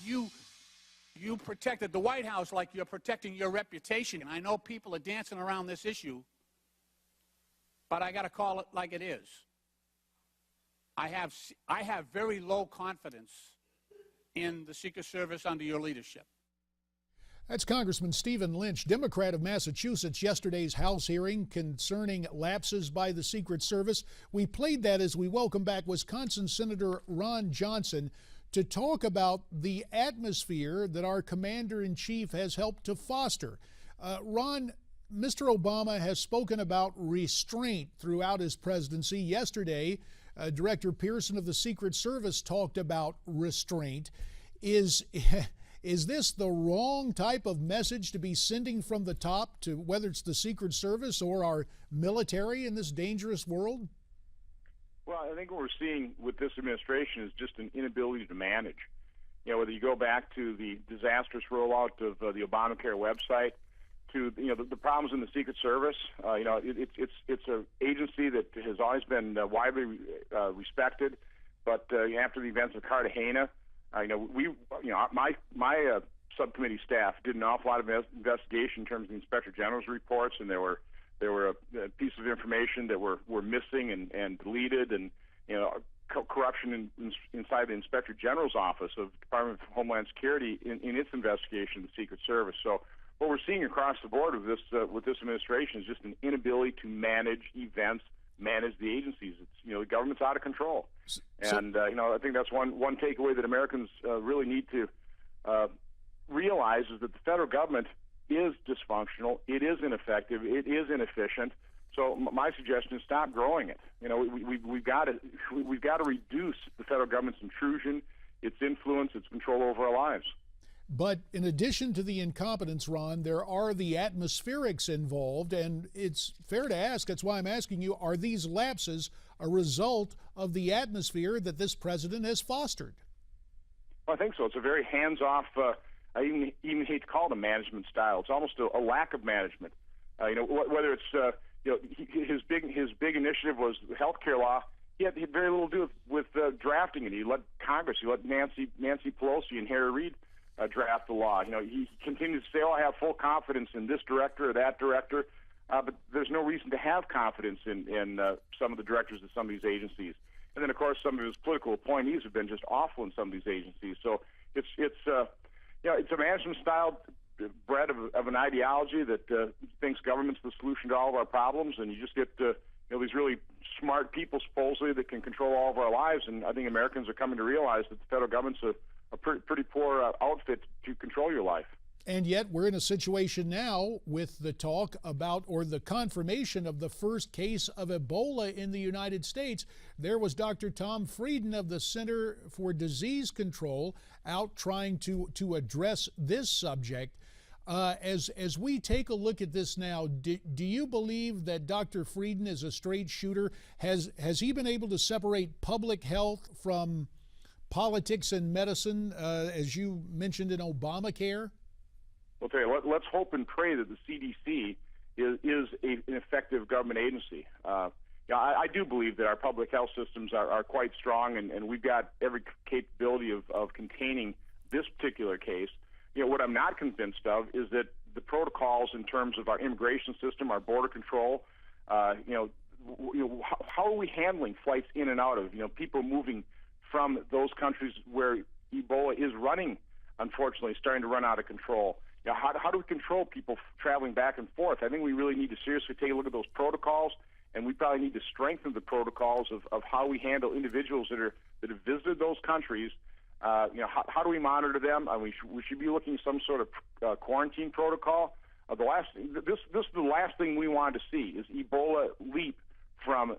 You protected the White House like you're protecting your reputation. And I know people are dancing around this issue, but I got to call it like it is. I have very low confidence in the Secret Service under your leadership. That's Congressman Stephen Lynch, Democrat of Massachusetts, yesterday's House hearing concerning lapses by the Secret Service. We played that as we welcome back Wisconsin Senator Ron Johnson to talk about the atmosphere that our commander-in-chief has helped to foster. Ron, Mr. Obama has spoken about restraint throughout his presidency. Yesterday, Director Pearson of the Secret Service talked about restraint. Is this the wrong type of message to be sending from the top to whether it's the Secret Service or our military in this dangerous world? Well, I think what we're seeing with this administration is just an inability to manage. You know, whether you go back to the disastrous rollout of the Obamacare website, to the problems in the Secret Service. It's an agency that has always been widely respected, but after the events of Cartagena, my subcommittee staff did an awful lot of investigation in terms of the Inspector General's reports, and there were pieces of information that were missing and deleted, and corruption inside the Inspector General's office of the Department of Homeland Security in its investigation of the Secret Service. So what we're seeing across the board with this administration is just an inability to manage events, manage the agencies. It's the government's out of control, and I think that's one takeaway that Americans really need to realize is that the federal government is dysfunctional, it is ineffective, it is inefficient. So my suggestion is stop growing it. We've got to reduce the federal government's intrusion, its influence, its control over our lives. But in addition to the incompetence, Ron, there are the atmospherics involved, and it's fair to ask, that's why I'm asking you, are these lapses a result of the atmosphere that this president has fostered? Well, I think so. It's a very hands-off, I even hate to call it a management style. It's almost a lack of management. Whether it's his big initiative was the health care law. He had very little to do with drafting it. He let Congress, he let Nancy Pelosi and Harry Reid draft the law. He continues to say, "Oh, I have full confidence in this director or that director," but there's no reason to have confidence in some of the directors of some of these agencies. And then, of course, some of his political appointees have been just awful in some of these agencies. So it's a management style bred of an ideology that thinks government's the solution to all of our problems, and you just get these really smart people supposedly that can control all of our lives. And I think Americans are coming to realize that the federal government's a pretty poor outfit to control your life. And yet we're in a situation now with the talk about, or the confirmation of, the first case of Ebola in the United States. There was Dr. Tom Frieden of the Center for Disease Control out trying to address this subject. As we take a look at this now, do you believe that Dr. Frieden is a straight shooter? Has he been able to separate public health from politics and medicine, as you mentioned in Obamacare? Well, I'll tell you, let's hope and pray that the CDC is an effective government agency. I do believe that our public health systems are quite strong, and we've got every capability of containing this particular case. What I'm not convinced of is that the protocols in terms of our immigration system, our border control, how are we handling flights in and out of, people moving from those countries where Ebola is running, unfortunately, starting to run out of control. How do we control people traveling back and forth? I think we really need to seriously take a look at those protocols, and we probably need to strengthen the protocols of how we handle individuals that have visited those countries. How do we monitor them? We should be looking at some sort of quarantine protocol. This is the last thing we want to see is Ebola leap from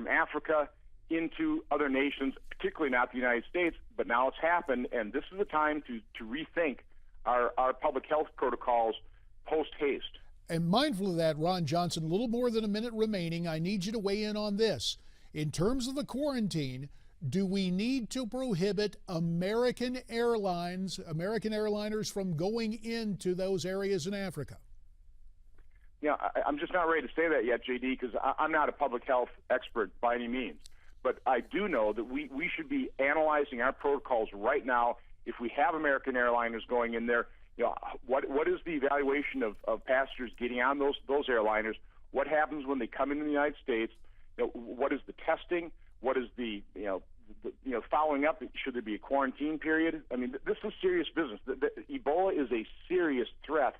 Africa into other nations, particularly not the United States. But now it's happened, and this is the time to rethink our public health protocols post-haste. And mindful of that, Ron Johnson, a little more than a minute remaining. I need you to weigh in on this. In terms of the quarantine, do we need to prohibit American airliners from going into those areas in Africa? I'm just not ready to say that yet, JD, because I'm not a public health expert by any means. But I do know that we should be analyzing our protocols right now If we have American airliners going in there, what is the evaluation of passengers getting on those airliners? What happens when they come into the United States? What is the testing? What is the following up? Should there be a quarantine period? I mean, this is serious business. Ebola is a serious threat,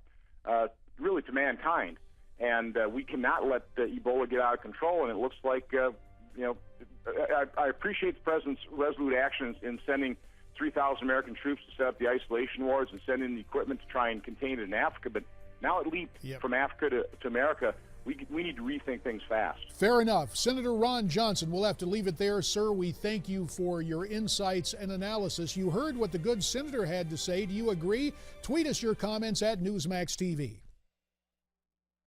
really, to mankind, and we cannot let Ebola get out of control. And it looks like, I appreciate the president's resolute actions in sending 3,000 American troops to set up the isolation wards and send in the equipment to try and contain it in Africa. But now it leaped from Africa to America. We need to rethink things fast. Fair enough. Senator Ron Johnson, we'll have to leave it there, sir. We thank you for your insights and analysis. You heard what the good senator had to say. Do you agree? Tweet us your comments at Newsmax TV.